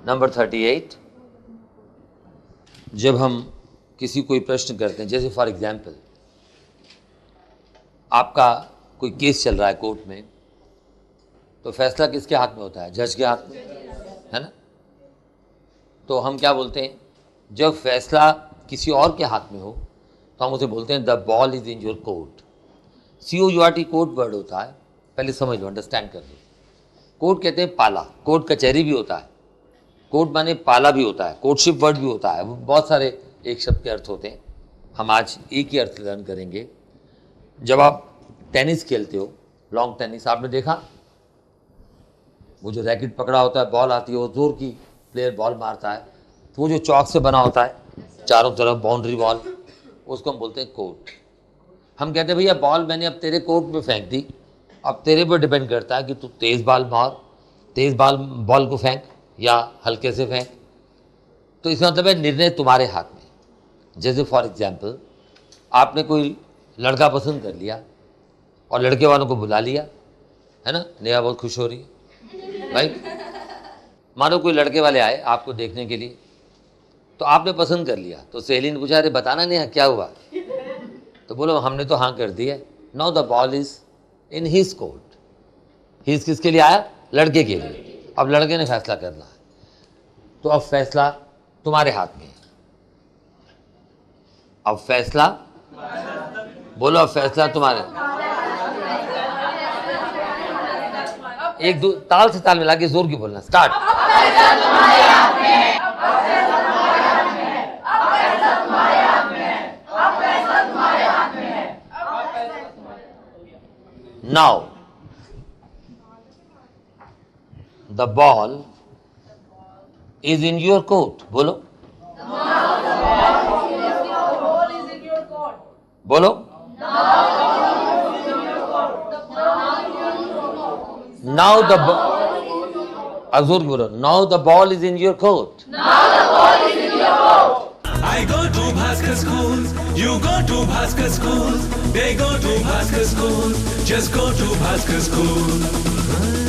Number 38, जब हम किसी कोई प्रश्न करते हैं, जैसे फॉर एग्जाम्पल आपका कोई केस चल रहा है कोर्ट में, तो फैसला किसके हाथ में होता है? जज के हाथ में, है ना? तो हम क्या बोलते हैं, जब फैसला किसी और के हाथ में हो तो हम उसे बोलते हैं the ball is in your court. COURT court word होता है, पहले समझ लो, अंडरस्टैंड कर लो। कोर्ट कहते हैं पाला, कोर्ट कचहरी भी होता है, कोर्ट माने पाला भी होता है, कोर्टशिप वर्ड भी होता है, बहुत सारे एक शब्द के अर्थ होते हैं। हम आज एक ही अर्थ लर्न करेंगे। जब आप टेनिस खेलते हो, लॉन्ग टेनिस, आपने देखा वो जो रैकेट पकड़ा होता है, बॉल आती है, वो जोर की प्लेयर बॉल मारता है, तो वो जो चौक से बना होता है चारों तरफ बाउंड्री वॉल, उसको हम बोलते हैं कोर्ट। हम कहते हैं भैया बॉल मैंने अब तेरे कोर्ट में फेंक दी, अब तेरे पर डिपेंड करता है कि तू तेज़ बॉल को फेंक या हल्के से फेंक। तो इसका मतलब है निर्णय तुम्हारे हाथ में। जैसे फॉर एग्जाम्पल आपने कोई लड़का पसंद कर लिया और लड़के वालों को बुला लिया, है ना? नेहा बहुत खुश हो रही है भाई। मानो कोई लड़के वाले आए आपको देखने के लिए, तो आपने पसंद कर लिया, तो सहेली ने पूछा अरे बताना नेहा क्या हुआ? तो बोलो हमने तो हाँ कर दी है। Now the ball is in his court. His किसके लिए आया? लड़के के लिए। अब लड़के ने फैसला करना है, तो अब फैसला तुम्हारे हाथ में है। अब फैसला बोलो, अब फैसला तुम्हारे, एक दो ताल से ताल मिला के जोर की बोलना, start. Now the ball is in your court. बोलो बोलो, नाउ द जोर की बोलो, now the ball is in your court. I go to Bhaskar School, you go to Bhaskar School, they go to Bhaskar School, just go to Bhaskar School.